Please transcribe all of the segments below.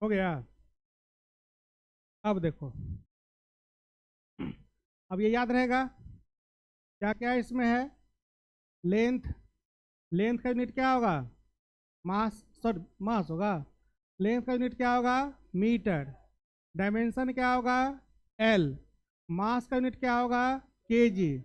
हो गया। अब देखो, अब ये याद रहेगा क्या क्या इसमें है। लेंथ, लेंथ का यूनिट क्या होगा? मास, सॉरी मास होगा। लेंथ का यूनिट क्या होगा? मीटर। डायमेंशन क्या होगा? एल। मास का यूनिट क्या होगा? केजी।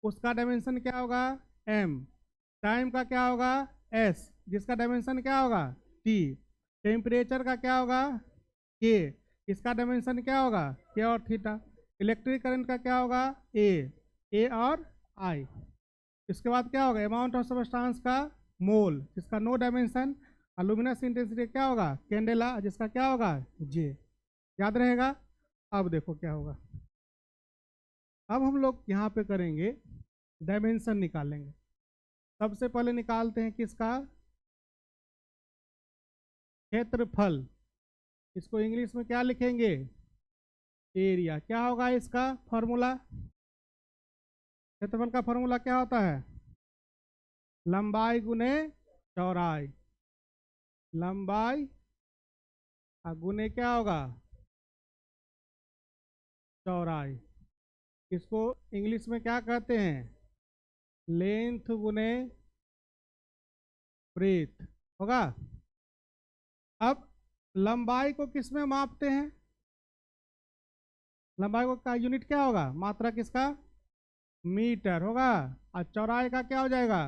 उसका डायमेंशन क्या होगा? एम। टाइम का क्या होगा? एस, जिसका डायमेंशन क्या होगा? टी। टेम्परेचर का क्या होगा? के। इसका डायमेंशन क्या होगा? के और थीटा। इलेक्ट्रिक करंट का क्या होगा? ए और आई। इसके बाद क्या होगा? अमाउंट ऑफ सब्सटेंस का मोल, जिसका नो डायमेंशन। और लुमिनस इंटेंसिटी क्या होगा? कैंडेला, जिसका क्या होगा? जे। याद रहेगा। अब देखो क्या होगा। अब हम लोग यहाँ पे करेंगे, डायमेंशन निकालेंगे। सबसे पहले निकालते हैं किसका? क्षेत्रफल। इसको इंग्लिश में क्या लिखेंगे? एरिया। क्या होगा इसका फॉर्मूला? क्षेत्रफल का फॉर्मूला क्या होता है? लंबाई गुने चौड़ाई। लंबाई गुने क्या होगा? चौड़ाई। इसको इंग्लिश में क्या कहते हैं? लेंथ गुने ब्रेथ होगा। अब लंबाई को किस में मापते हैं? लंबाई को का यूनिट क्या होगा? मात्रा किसका? मीटर होगा। और चौड़ाई का क्या हो जाएगा?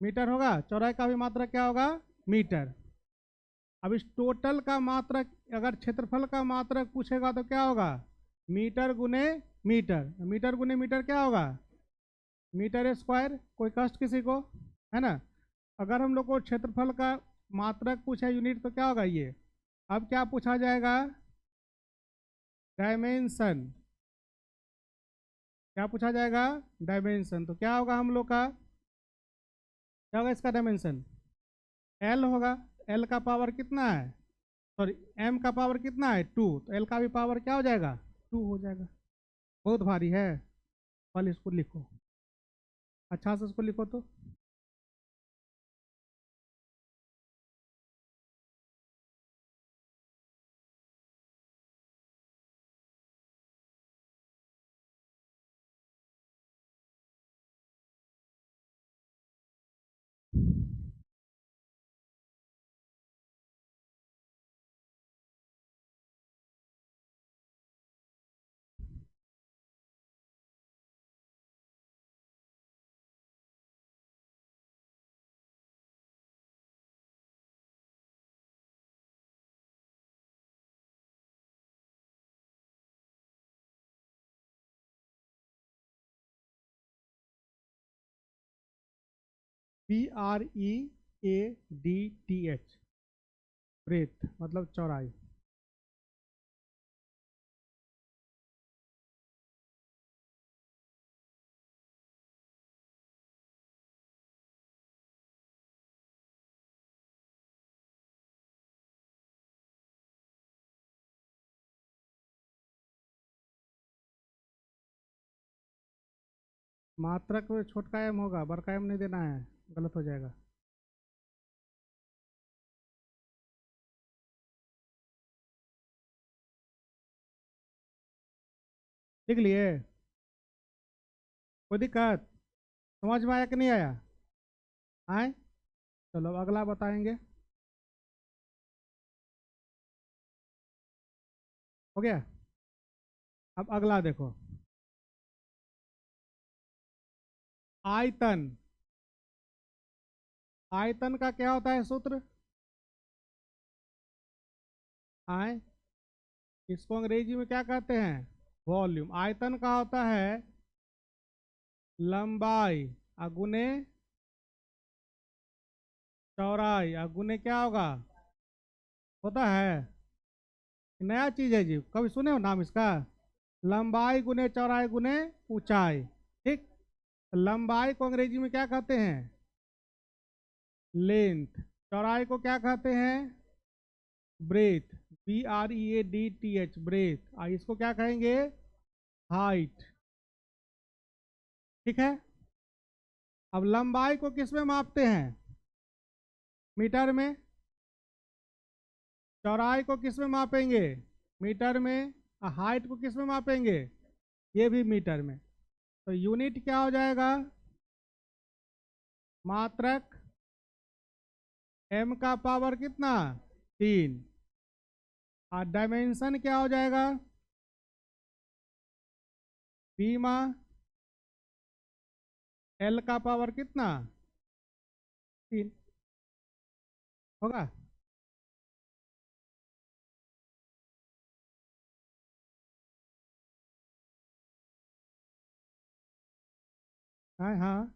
मीटर होगा। चौड़ाई का भी मात्रा क्या होगा? मीटर। अब इस टोटल का मात्रक, अगर क्षेत्रफल का मात्रक पूछेगा तो क्या होगा? मीटर गुने मीटर। मीटर गुने मीटर क्या होगा? Metre square. कोई कष्ट किसी को? है ना। अगर हम लोग को क्षेत्रफल का मात्रक पूछे, यूनिट, तो क्या होगा ये? अब क्या पूछा जाएगा? डायमेंशन। क्या पूछा जाएगा? डायमेंशन। तो क्या होगा हम लोग का? क्या होगा इसका डायमेंशन? एल होगा। एल का पावर कितना है? सॉरी, एम का पावर कितना है? 2। तो एल का भी पावर क्या हो जाएगा? 2 हो जाएगा। बहुत भारी है। पहले इसको लिखो, अच्छा से इसको लिखो तो। BREADTH, ब्रेथ मतलब चौड़ाई। मात्रक में छोटका एम होगा, बड़का एम नहीं देना है, गलत हो जाएगा। लिख लिए? कोई दिक्कत? समझ में आया कि नहीं आया? आए? चलो अब अगला बताएंगे। हो गया। अब अगला देखो, आयतन। आयतन का क्या होता है सूत्र? आए? इसको अंग्रेजी में क्या कहते हैं? वॉल्यूम। आयतन का होता है लंबाई गुने चौड़ाई गुने क्या होगा? होता है। नया चीज है जी, कभी सुने हो नाम इसका? लंबाई गुने चौड़ाई गुने ऊंचाई। ठीक। लंबाई को अंग्रेजी में क्या कहते हैं? लेंथ। चौड़ाई को क्या कहते हैं? ब्रेथ। BREADTH, breadth. इसको क्या कहेंगे? हाइट। ठीक है। अब लंबाई को किस में मापते हैं? मीटर में। चौड़ाई को किस में मापेंगे? मीटर में। हाइट को किस में मापेंगे? ये भी मीटर में। तो यूनिट क्या हो जाएगा? मात्रक। m का पावर कितना? 3। और डायमेंशन क्या हो जाएगा? बीमा। l का पावर कितना? 3 होगा। हाँ हाँ।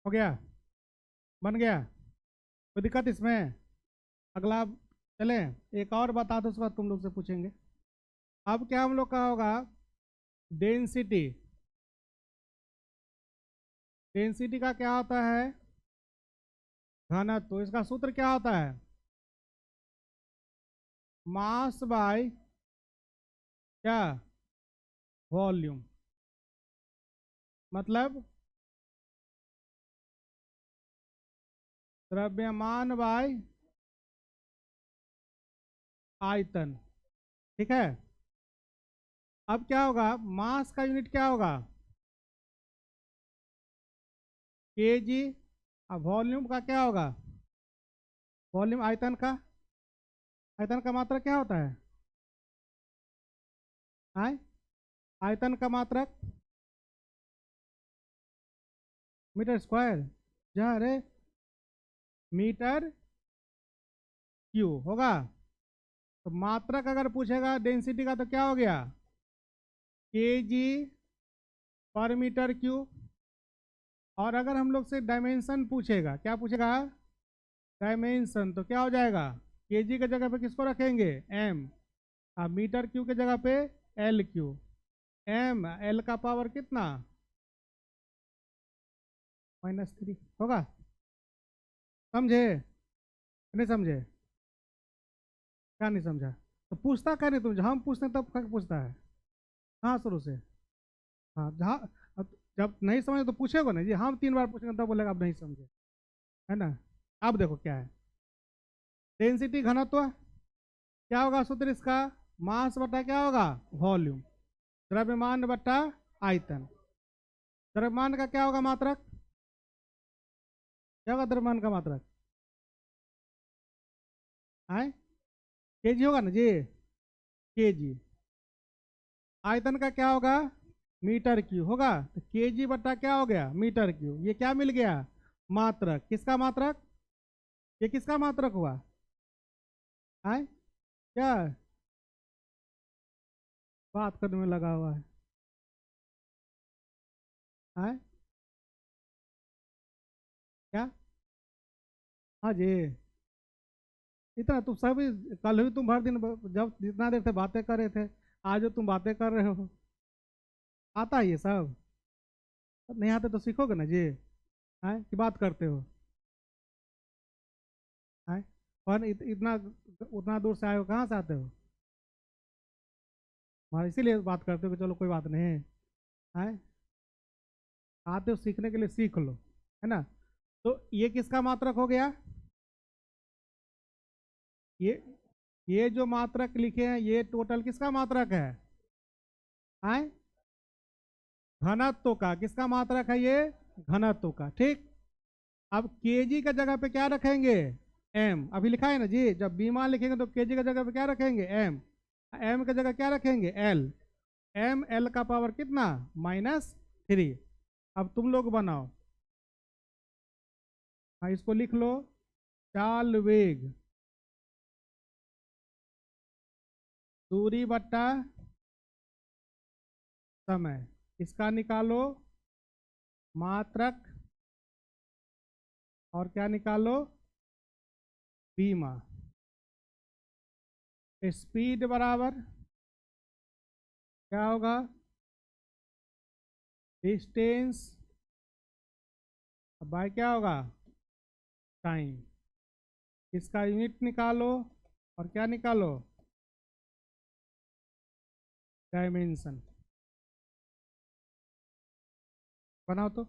हो गया? बन गया? कोई दिक्कत इसमें? अगला चले। एक और बता दो, उसके बाद तुम लोग से पूछेंगे। अब क्या हम लोग का होगा? डेंसिटी। डेंसिटी का क्या होता है? घनत्व। तो इसका सूत्र क्या होता है? मास बाय क्या? वॉल्यूम। मतलब द्रव्यमान बाय आयतन। ठीक है। अब क्या होगा? मास का यूनिट क्या होगा? केजी। अब वॉल्यूम का क्या होगा? वॉल्यूम आयतन का। आयतन का मात्रक क्या होता है? आय आयतन का मात्रक मीटर स्क्वायर। जहाँ रे मीटर क्यू होगा। तो मात्रक अगर पूछेगा डेंसिटी का तो क्या हो गया? केजी पर मीटर क्यू। और अगर हम लोग से डायमेंशन पूछेगा, क्या पूछेगा? डायमेंशन। तो क्या हो जाएगा? केजी के जगह पे किसको रखेंगे? एम। अब मीटर क्यू के जगह पे एल क्यू। एम एल का पावर कितना? -3 होगा। समझे? नहीं समझे? क्या नहीं समझा? तो पूछता क्या नहीं? तुम हम पूछते हैं तब क्या पूछता है? हाँ शुरू से। हाँ जहाँ अब जब नहीं समझे तो पूछेगा ना जी, हम 3 बार पूछेंगे तब बोलेगा अब नहीं समझे। है ना? अब देखो क्या है। डेंसिटी घनत्व। क्या होगा सूत्र इसका? मास बटा क्या होगा? वॉल्यूम। द्रव्यमान बटा आयतन। द्रव्यमान का क्या होगा मात्रक? क्या होगा द्रव्यमान का मात्रक? है केजी होगा ना जी। केजी। आयतन का क्या होगा? मीटर क्यू होगा। तो केजी बटा क्या हो गया? Metre cube. ये क्या मिल गया? मात्रक। किसका मात्रक? ये किसका मात्रक हुआ? है क्या? बात करने में लगा हुआ है। हाँ जी। इतना तुम सभी, कल भी तुम भर दिन जब जितना देर से बातें कर रहे थे, आज जो तुम बातें कर रहे हो, आता है ये सब? नहीं आते तो सीखोगे ना जी। है कि बात करते हो? है? और इतना उतना दूर से आए हो, कहाँ से आते हो? हाँ, इसीलिए बात करते हो कि चलो कोई बात नहीं है। आते हो सीखने के लिए, सीख लो, है ना? तो ये किसका मात्रक हो गया? ये ये जो मात्रक लिखे हैं, ये टोटल किसका मात्रक है? घनत्व का। किसका मात्रक है ये? घनत्व का, ठीक। अब केजी का जगह पे क्या रखेंगे? एम। अभी लिखा है ना जी, जब बी मान लिखेंगे तो केजी का जगह पे क्या रखेंगे? एम। एम का जगह क्या रखेंगे? एल। एम एल का पावर कितना? -3। अब तुम लोग बनाओ। हाँ, इसको लिख लो। चाल वेग, दूरी बट्टा समय, इसका निकालो मात्रक, और क्या निकालो? बीमा। स्पीड बराबर क्या होगा? डिस्टेंस बाय क्या होगा? टाइम। इसका यूनिट निकालो, और क्या निकालो? डायमेंशन। बनाओ तो।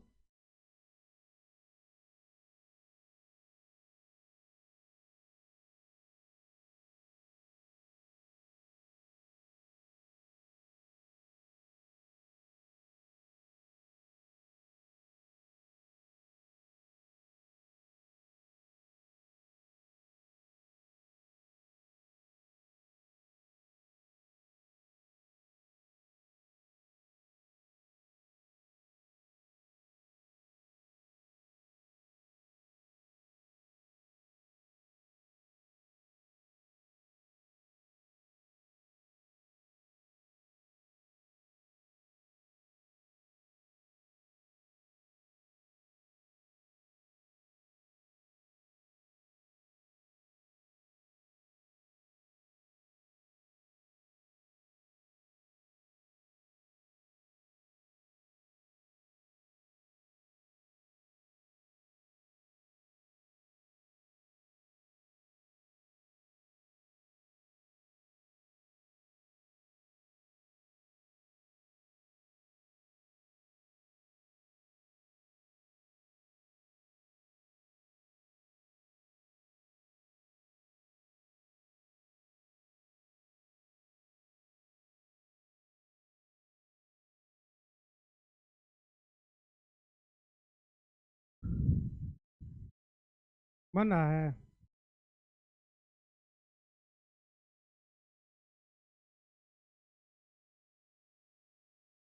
बन रहा है?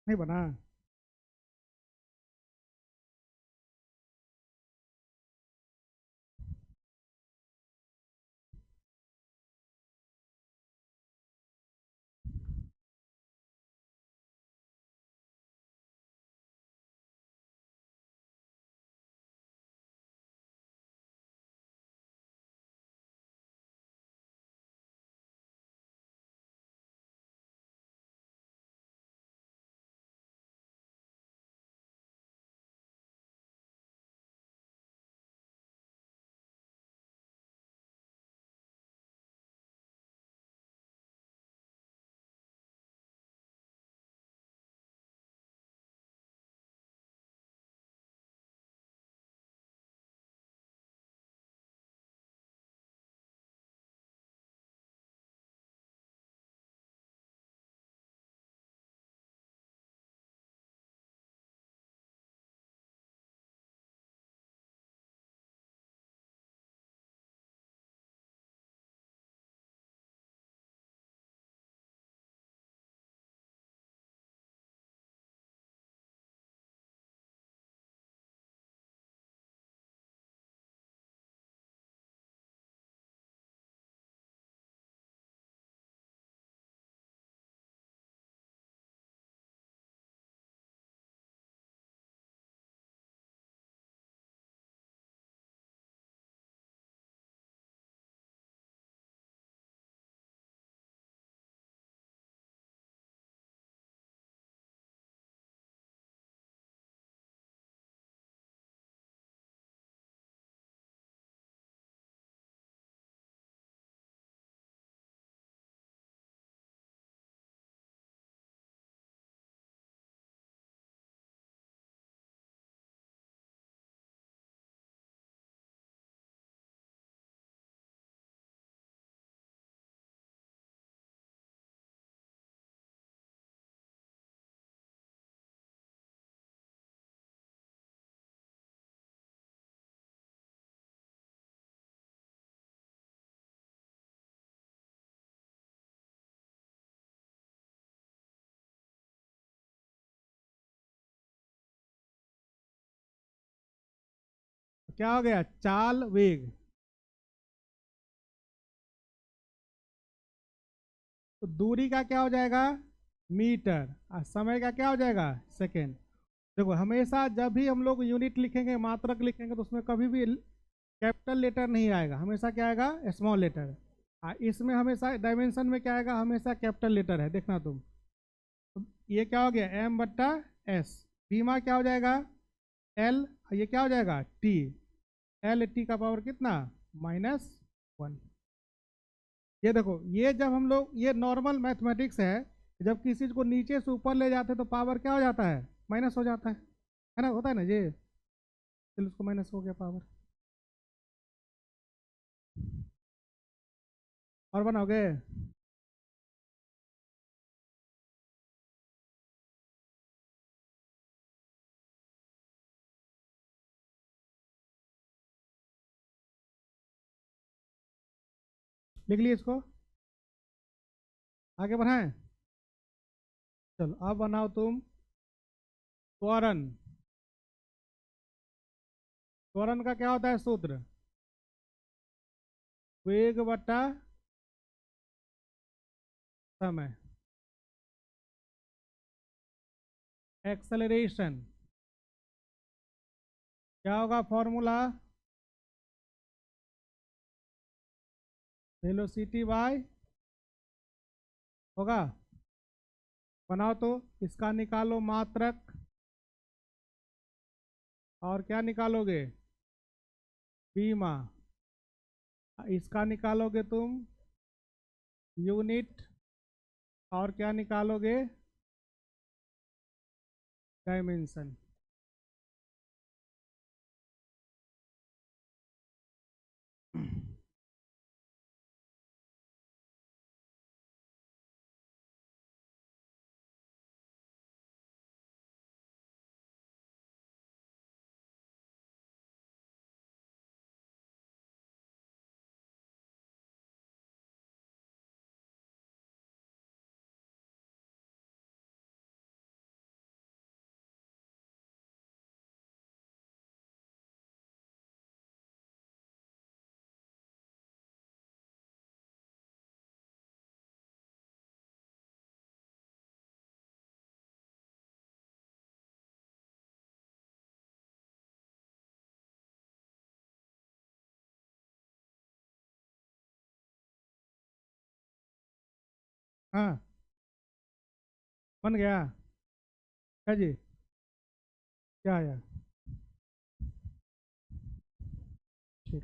नहीं बना? क्या हो गया, चाल वेग। तो दूरी का क्या हो जाएगा, मीटर, और समय का क्या हो जाएगा, सेकेंड। देखो हमेशा जब भी हम लोग यूनिट लिखेंगे, मात्रक लिखेंगे, तो उसमें कभी भी कैपिटल लेटर नहीं आएगा, हमेशा क्या आएगा, स्मॉल लेटर। इसमें हमेशा डायमेंशन में क्या आएगा, हमेशा कैपिटल लेटर है, देखना तुम। तो ये क्या हो गया, एम बट्टा एस। बीमा क्या हो जाएगा, एल, ये क्या हो जाएगा, टी। एल टी का पावर कितना, -1। ये देखो, ये जब हम लोग, ये नॉर्मल मैथमेटिक्स है, जब किसी चीज को नीचे से ऊपर ले जाते हैं तो पावर क्या हो जाता है, माइनस हो जाता है ना, होता है ना ये। चलो उसको माइनस हो गया पावर। और बनाओगे, लिख लिए इसको, आगे बढ़ाएं। चलो अब बनाओ तुम त्वरण। त्वरण का क्या होता है सूत्र, वेग बटा समय, एक्सेलरेशन। क्या होगा फॉर्मूला, वेलोसिटी बाय, होगा। बनाओ तो, इसका निकालो मात्रक, और क्या निकालोगे, बीमा। इसका निकालोगे तुम यूनिट, और क्या निकालोगे, डायमेंशन। हाँ, बन गया है जी, क्या आया, ठीक।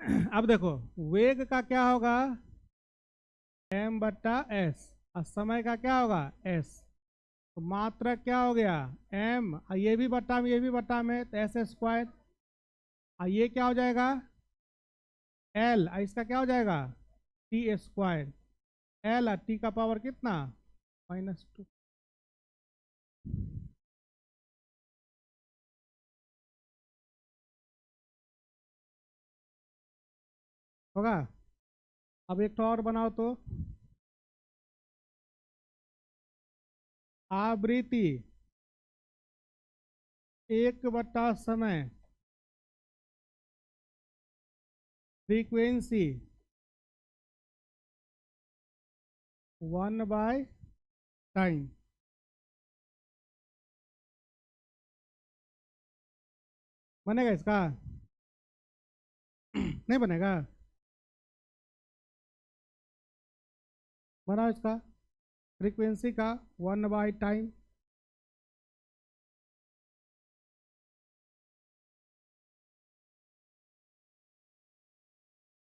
अब देखो, वेग का क्या होगा, m बट्टा s, और समय का क्या होगा, s। तो मात्रक क्या हो गया, m, और ये भी बट्टा में, ये भी बट्टा में, तो s स्क्वायर। और ये क्या हो जाएगा, l, और इसका क्या हो जाएगा, t स्क्वायर। l और t का पावर कितना, -2। होगा। अब एक तो और बनाओ तो, आवृत्ति 1/समय, फ्रीक्वेंसी 1/टाइम। बनेगा इसका, नहीं बनेगा, बनाओ इसका, फ्रीक्वेंसी का 1/टाइम।